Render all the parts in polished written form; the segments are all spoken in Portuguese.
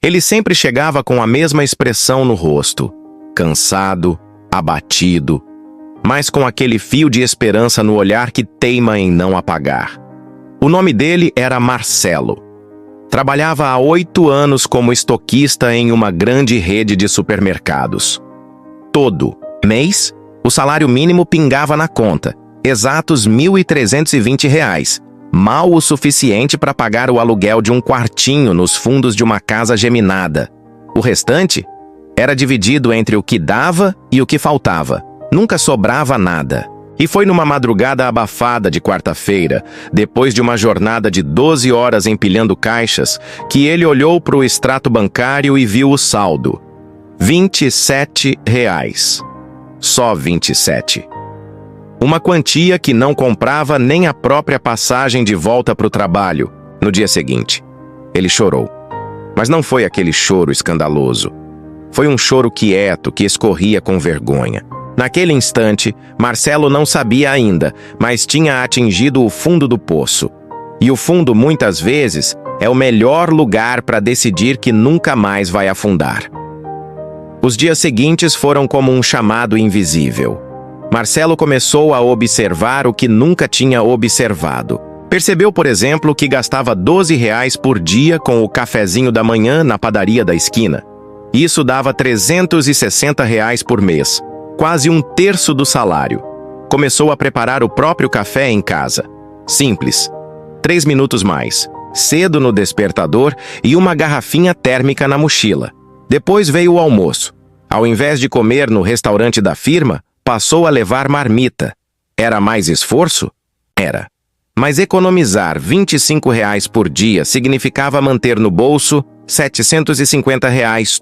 Ele sempre chegava com a mesma expressão no rosto, cansado, abatido, mas com aquele fio de esperança no olhar que teima em não apagar. O nome dele era Marcelo. Trabalhava há 8 anos como estoquista em uma grande rede de supermercados. Todo mês, o salário mínimo pingava na conta, exatos R$ 1.320, mal o suficiente para pagar o aluguel de um quartinho nos fundos de uma casa geminada. O restante era dividido entre o que dava e o que faltava. Nunca sobrava nada. E foi numa madrugada abafada de quarta-feira, depois de uma jornada de 12 horas empilhando caixas, que ele olhou para o extrato bancário e viu o saldo. R$ 27. Só 27. Uma quantia que não comprava nem a própria passagem de volta para o trabalho. No dia seguinte, ele chorou. Mas não foi aquele choro escandaloso. Foi um choro quieto que escorria com vergonha. Naquele instante, Marcelo não sabia ainda, mas tinha atingido o fundo do poço. E o fundo, muitas vezes, é o melhor lugar para decidir que nunca mais vai afundar. Os dias seguintes foram como um chamado invisível. Marcelo começou a observar o que nunca tinha observado. Percebeu, por exemplo, que gastava R$ 12 por dia com o cafezinho da manhã na padaria da esquina. Isso dava R$ 360 por mês, quase 1/3 do salário. Começou a preparar o próprio café em casa. Simples. 3 minutos mais, cedo no despertador e uma garrafinha térmica na mochila. Depois veio o almoço. Ao invés de comer no restaurante da firma, passou a levar marmita. Era mais esforço? Era. Mas economizar R$ 25 por dia significava manter no bolso R$ 750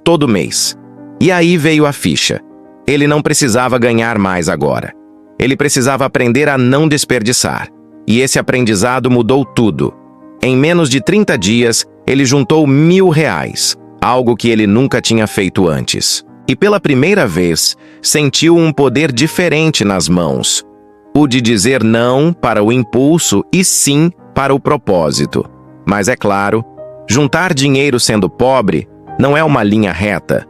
todo mês. E aí veio a ficha. Ele não precisava ganhar mais agora. Ele precisava aprender a não desperdiçar. E esse aprendizado mudou tudo. Em menos de 30 dias, ele juntou R$ 1.000, algo que ele nunca tinha feito antes. E pela primeira vez, sentiu um poder diferente nas mãos. O de dizer não para o impulso e sim para o propósito. Mas é claro, juntar dinheiro sendo pobre não é uma linha reta.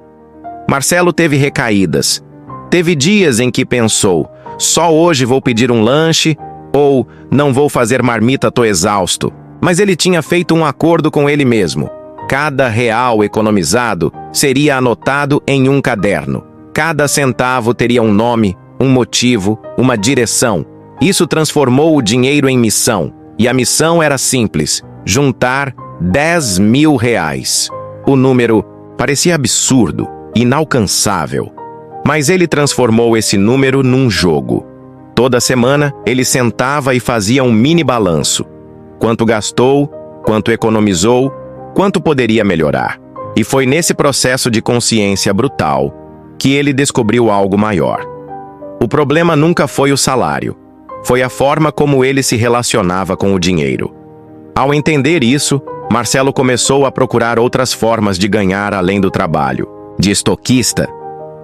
Marcelo teve recaídas. Teve dias em que pensou, só hoje vou pedir um lanche, ou não vou fazer marmita, tô exausto. Mas ele tinha feito um acordo com ele mesmo. Cada real economizado seria anotado em um caderno. Cada centavo teria um nome, um motivo, uma direção. Isso transformou o dinheiro em missão. E a missão era simples, juntar R$ 10.000. O número parecia absurdo, inalcançável. Mas ele transformou esse número num jogo. Toda semana, ele sentava e fazia um mini balanço. Quanto gastou, quanto economizou, quanto poderia melhorar. E foi nesse processo de consciência brutal que ele descobriu algo maior. O problema nunca foi o salário. Foi a forma como ele se relacionava com o dinheiro. Ao entender isso, Marcelo começou a procurar outras formas de ganhar além do trabalho. De estoquista,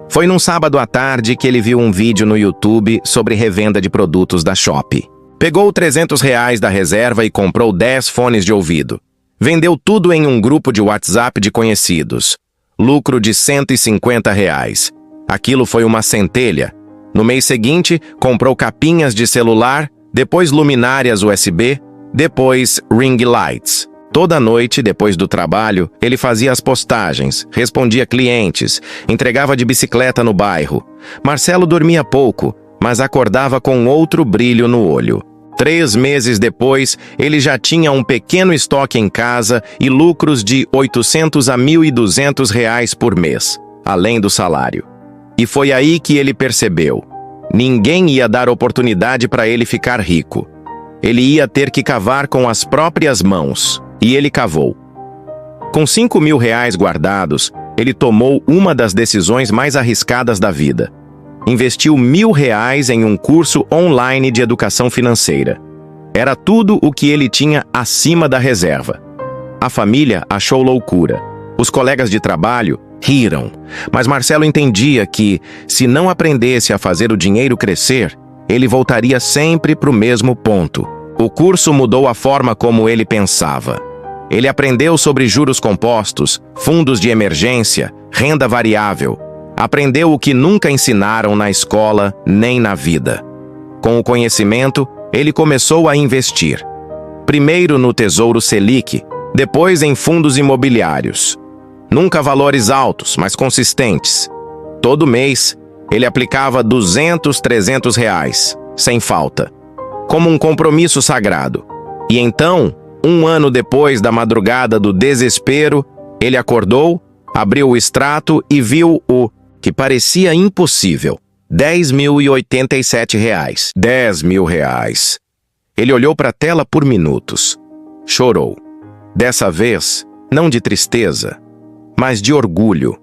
foi num sábado à tarde que ele viu um vídeo no YouTube sobre revenda de produtos da Shopee. Pegou R$ 300 da reserva e comprou 10 fones de ouvido. Vendeu tudo em um grupo de WhatsApp de conhecidos. Lucro de R$ 150. Aquilo foi uma centelha. No mês seguinte, comprou capinhas de celular, depois luminárias USB, depois ring lights. Toda noite, depois do trabalho, ele fazia as postagens, respondia clientes, entregava de bicicleta no bairro. Marcelo dormia pouco, mas acordava com outro brilho no olho. 3 meses depois, ele já tinha um pequeno estoque em casa e lucros de R$ 800 a R$ 1.200 por mês, além do salário. E foi aí que ele percebeu. Ninguém ia dar oportunidade para ele ficar rico. Ele ia ter que cavar com as próprias mãos. E ele cavou. Com R$ 5.000 guardados, ele tomou uma das decisões mais arriscadas da vida. Investiu R$ 1.000 em um curso online de educação financeira. Era tudo o que ele tinha acima da reserva. A família achou loucura. Os colegas de trabalho riram. Mas Marcelo entendia que, se não aprendesse a fazer o dinheiro crescer, ele voltaria sempre para o mesmo ponto. O curso mudou a forma como ele pensava. Ele aprendeu sobre juros compostos, fundos de emergência, renda variável. Aprendeu o que nunca ensinaram na escola nem na vida. Com o conhecimento, ele começou a investir. Primeiro no Tesouro Selic, depois em fundos imobiliários. Nunca valores altos, mas consistentes. Todo mês, ele aplicava 200, 300 reais, sem falta, como um compromisso sagrado. E então, um ano depois da madrugada do desespero, ele acordou, abriu o extrato e viu o que parecia impossível. R$ 10.087. R$ 10.000. Ele olhou para a tela por minutos. Chorou. Dessa vez, não de tristeza, mas de orgulho.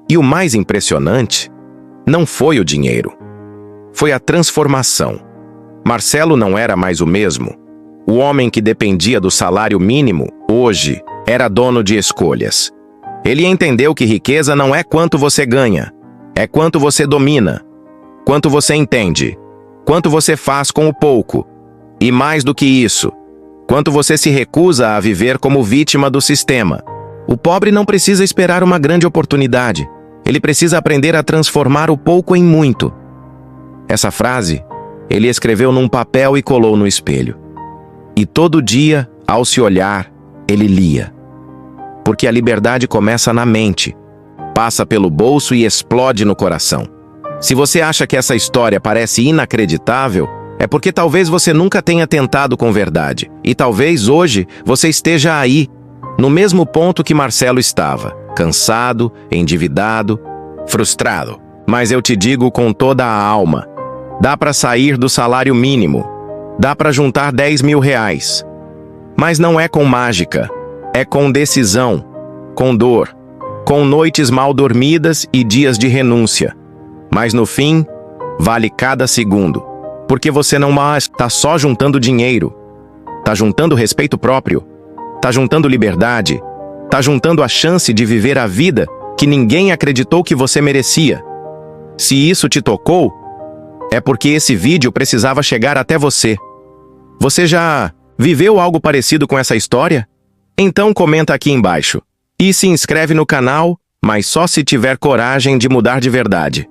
E o mais impressionante não foi o dinheiro. Foi a transformação. Marcelo não era mais o mesmo. O homem que dependia do salário mínimo, hoje, era dono de escolhas. Ele entendeu que riqueza não é quanto você ganha, é quanto você domina, quanto você entende, quanto você faz com o pouco. E mais do que isso, quanto você se recusa a viver como vítima do sistema. O pobre não precisa esperar uma grande oportunidade. Ele precisa aprender a transformar o pouco em muito. Essa frase, ele escreveu num papel e colou no espelho. E todo dia, ao se olhar, ele lia. Porque a liberdade começa na mente, passa pelo bolso e explode no coração. Se você acha que essa história parece inacreditável, é porque talvez você nunca tenha tentado com verdade. E talvez hoje você esteja aí, no mesmo ponto que Marcelo estava, cansado, endividado, frustrado. Mas eu te digo com toda a alma, dá para sair do salário mínimo, dá para juntar R$ 10.000. Mas não é com mágica, é com decisão, com dor, com noites mal dormidas e dias de renúncia. Mas no fim, vale cada segundo, porque você não está só juntando dinheiro, está juntando respeito próprio, está juntando liberdade, está juntando a chance de viver a vida que ninguém acreditou que você merecia. Se isso te tocou, é porque esse vídeo precisava chegar até você. Você já viveu algo parecido com essa história? Então comenta aqui embaixo. E se inscreve no canal, mas só se tiver coragem de mudar de verdade.